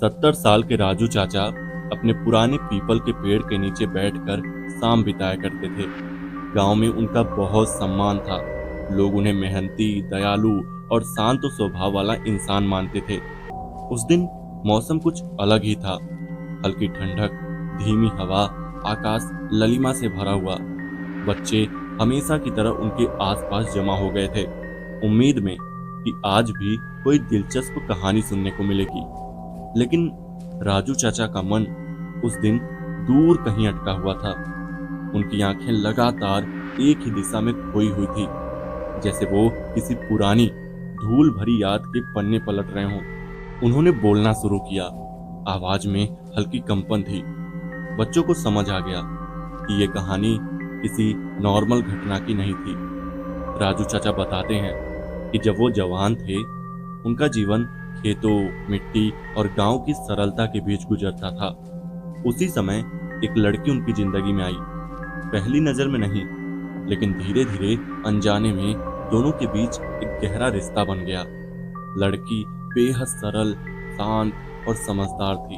70 साल के राजू चाचा अपने पुराने पीपल के पेड़ के नीचे बैठकर शाम बिताया करते थे। गांव में उनका बहुत सम्मान था। लोग उन्हें मेहनती, दयालु और शांत स्वभाव वाला इंसान मानते थे। उस दिन मौसम कुछ अलग ही था। हल्की ठंडक, धीमी हवा, आकाश ललिमा से भरा हुआ। बच्चे हमेशा की तरह उनके आसपास जमा हो गए थे, उम्मीद में कि आज भी कोई दिलचस्प कहानी सुनने को मिलेगी। लेकिन राजू चाचा का मन उस दिन दूर कहीं अटका हुआ था। उनकी आंखें लगातार एक ही दिशा में खोई हुई थी, जैसे वो किसी पुरानी धूल भरी याद के पन्ने पलट रहे हों। उन्होंने बोलना शुरू किया। आवाज में हल्की कंपन थी। बच्चों को समझ आ गया कि ये कहानी किसी नॉर्मल घटना की नहीं थी। राजू चाचा बताते हैं कि जब वो जवान थे, उनका जीवन खेतों, मिट्टी और गांव की सरलता के बीच गुजरता था। उसी समय एक लड़की उनकी जिंदगी में आई। पहली नजर में नहीं, लेकिन धीरे धीरे अनजाने में दोनों के बीच एक गहरा रिश्ता बन गया। लड़की बेहद सरल, शांत और समझदार थी।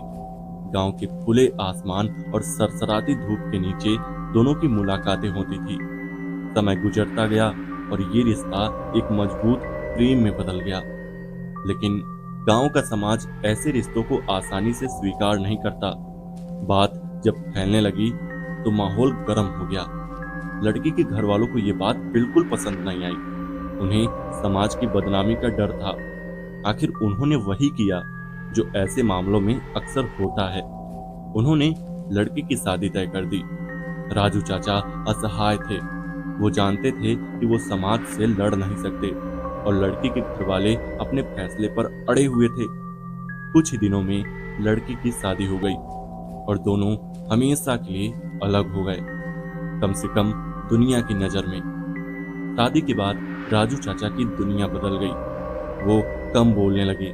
गांव के खुले आसमान और सरसराती धूप के नीचे दोनों की मुलाकातें होती थी। समय गुजरता गया और ये रिश्ता एक मजबूत प्रेम में बदल गया। लेकिन गांव का समाज ऐसे रिश्तों को आसानी से स्वीकार नहीं करता। बात जब फैलने लगी तो माहौल गर्म हो गया। लड़की के घर वालों को ये बात बिल्कुल पसंद नहीं आई। उन्हें समाज की बदनामी का डर था। आखिर उन्होंने वही किया जो ऐसे मामलों में अक्सर होता है। उन्होंने लड़की की शादी तय कर दी। राजू चाचा असहाय थे। वो जानते थे कि वो समाज से लड़ नहीं सकते और लड़की के घर वाले अपने फैसले पर अड़े हुए थे। कुछ ही दिनों में लड़की की शादी हो गई और दोनों हमेशा के लिए अलग हो गए, कम से कम दुनिया की नजर में। शादी के बाद राजू चाचा की दुनिया बदल गई। वो कम बोलने लगे,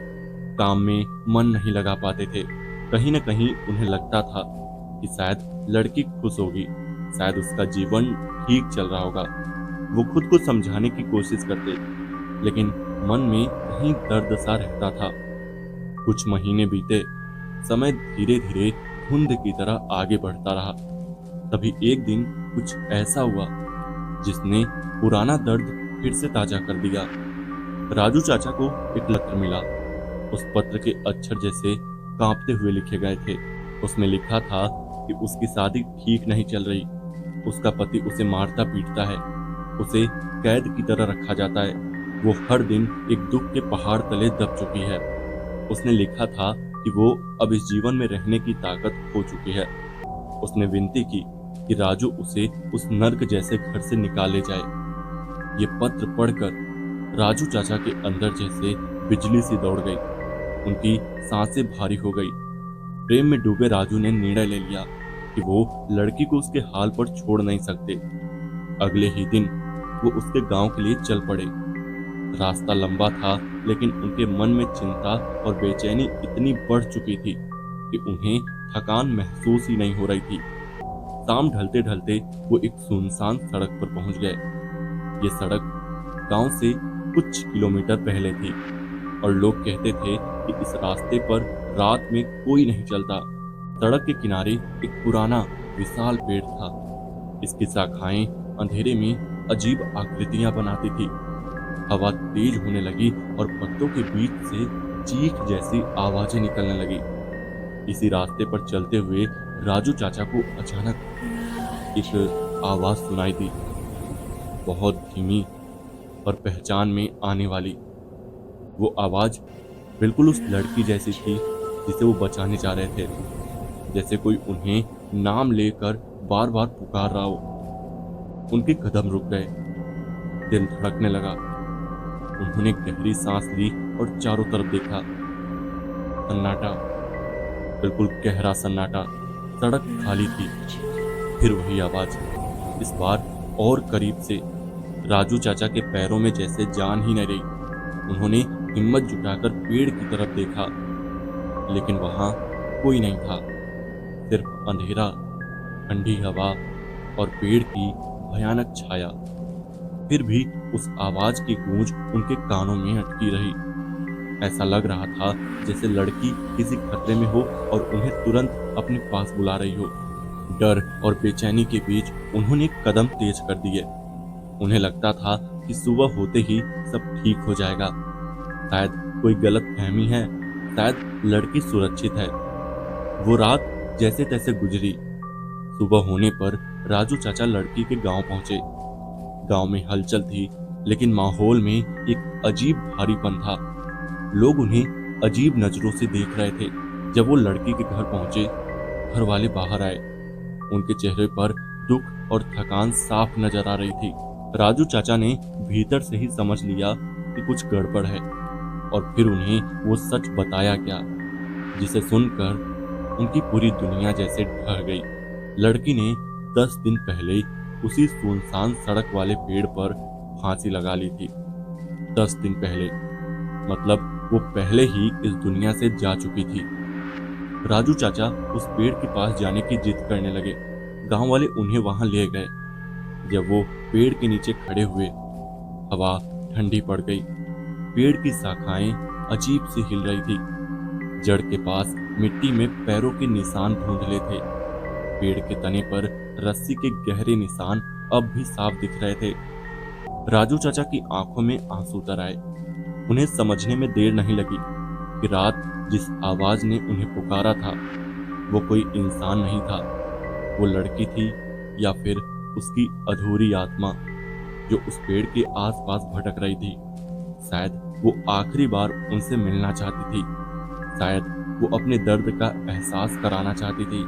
काम में मन नहीं लगा पाते थे। कहीं न कहीं उन्हें लगता था कि शायद लड़की खुश होगी, शायद उसका जीवन ठीक चल रहा होगा। वो खुद को समझाने की कोशिश करते, लेकिन मन में कहीं दर्द सा रहता था। कुछ महीने बीते, समय धीरे धीरे धुंध की तरह आगे बढ़ता रहा। तभी एक दिन कुछ ऐसा हुआ जिसने पुराना दर्द फिर से ताजा कर दिया। राजू चाचा को एक पत्र मिला। उस पत्र के अक्षर जैसे कांपते हुए लिखे गए थे। उसमें लिखा था कि उसकी शादी ठीक नहीं चल रही। उसका पति उसे मारता पीटता है, उसे कैद की तरह रखा जाता है। वो हर दिन एक दुख के पहाड़ तले दब चुकी है। उसने लिखा था कि वो अब इस जीवन में रहने की ताकत खो चुकी है। उसने विनती की कि राजू उसे उस नर्क जैसे घर से निकाल ले जाए। ये पत्र पढ़कर राजू चाचा के अंदर जैसे बिजली सी दौड़ गई। उनकी सांसें भारी हो गई। प्रेम में डूबे राजू ने निर्णय ले लिया कि वो लड़की को उसके हाल पर छोड़ नहीं सकते। अगले ही दिन वो उसके गांव के लिए चल पड़े। रास्ता लंबा था, लेकिन उनके मन में चिंता और बेचैनी इतनी बढ़ चुकी थी कि उन्हें थकान महसूस ही नहीं हो रही थी। शाम ढलते ढलते वो एक सुनसान सड़क पर पहुंच गए। ये सड़क गांव से कुछ किलोमीटर पहले थी और लोग कहते थे कि इस रास्ते पर रात में कोई नहीं चलता। सड़क के किनारे एक पुराना विशाल पेड़ था। इसकी शाखाएं अंधेरे में अजीब आकृतियां बनाती थी। हवा तेज होने लगी और पत्तों के बीच से चीख जैसी आवाजें निकलने लगी। इसी रास्ते पर चलते हुए राजू चाचा को अचानक एक आवाज सुनाई दी, बहुत धीमी और पहचान में आने वाली। वो आवाज बिल्कुल उस लड़की जैसी थी जिसे वो बचाने जा रहे थे, जैसे कोई उन्हें नाम लेकर बार बार पुकार रहा हो। उनके कदम रुक गए, दिल धड़कने लगा। उन्होंने गहरी सांस ली और चारों तरफ देखा। सन्नाटा, बिल्कुल गहरा सन्नाटा। सड़क खाली थी। फिर वही आवाज, इस बार और करीब से। राजू चाचा के पैरों में जैसे जान ही न रही। उन्होंने हिम्मत जुटाकर पेड़ की तरफ देखा, लेकिन वहां कोई नहीं था। सिर्फ अंधेरा, ठंडी हवा और पेड़ की भयानक छाया। फिर भी उस आवाज की गूंज उनके कानों में अटकी रही। ऐसा लग रहा था जैसे लड़की किसी खतरे में हो और उन्हें तुरंत अपने पास बुला रही हो। डर और बेचैनी के बीच उन्होंने कदम तेज कर दिए। उन्हें लगता था कि सुबह होते ही सब ठीक हो जाएगा। शायद कोई गलत फहमी है, शायद लड़की सुरक्षित है। वो रात जैसे तैसे गुजरी। सुबह होने पर राजू चाचा लड़की के गांव पहुंचे। गांव में हलचल थी, लेकिन माहौल में एक अजीब भारीपन था। लोग उन्हें अजीब नजरों से देख रहे थे। जब वो लड़की के घर पहुंचे, घर वाले बाहर आए। उनके चेहरे पर दुख और थकान साफ नजर आ रही थी। राजू चाचा ने भीतर से ही समझ लिया कि कुछ गड़बड़ है, और फिर उन्हें वो सच बताया गया, जिसे सुनकर उनकी पूरी दुनिया जैसे ढह गई। लड़की ने 10 दिन पहले उसी सुनसान सड़क वाले पेड़ पर फांसी लगा ली थी। 10 दिन पहले, मतलब वो पहले ही इस दुनिया से जा चुकी थी। राजू चाचा उस पेड़ के पास जाने की जिद करने लगे। गांव वाले उन्हें वहां ले गए। जब वो पेड़ के नीचे खड़े हुए, हवा ठंडी पड़ गई। पेड़ की शाखाएं अजीब से हिल रही थी। जड़ के पास मिट्टी में पैरों के निशान धुंधले थे। पेड़ के तने पर रस्सी के गहरे निशान अब भी साफ दिख रहे थे। राजू चाचा की आंखों में आंसू उतर आए। उन्हें समझने में देर नहीं लगी कि रात जिस आवाज ने उन्हें पुकारा था, वो कोई इंसान नहीं था। वो लड़की थी, या फिर उसकी अधूरी आत्मा जो उस पेड़ के आसपास भटक रही थी। शायद वो आखिरी बार उनसे मिलना चाहती थी। शायद वो अपने दर्द का एहसास कराना चाहती थी,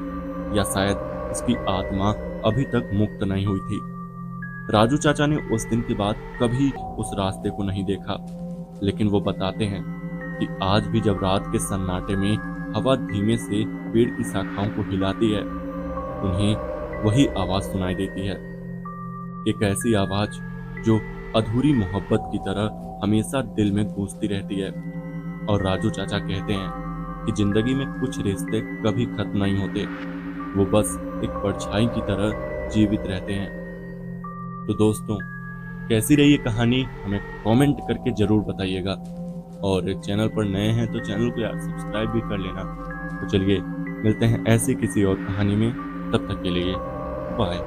या शायद उसकी आत्मा अभी तक मुक्त नहीं हुई थी। राजू चाचा ने उस दिन के बाद कभी उस रास्ते को नहीं देखा, लेकिन वो बताते हैं कि आज भी जब रात के सन्नाटे में हवा धीमे से पेड़ की शाखाओं को हिलाती है, उन्हें वही आवाज सुनाई देती है। एक ऐसी आवाज जो अधूरी मोहब्बत की तरह हमेशा दिल में गूंजती रहती है। और राजू चाचा कहते हैं कि जिंदगी में कुछ रिश्ते कभी खत्म नहीं होते, वो बस एक परछाई की तरह जीवित रहते हैं। तो दोस्तों, कैसी रही ये कहानी हमें कमेंट करके जरूर बताइएगा, और चैनल पर नए हैं तो चैनल को यार सब्सक्राइब भी कर लेना। तो चलिए मिलते हैं ऐसी किसी और कहानी में, तब तक के लिए बाय।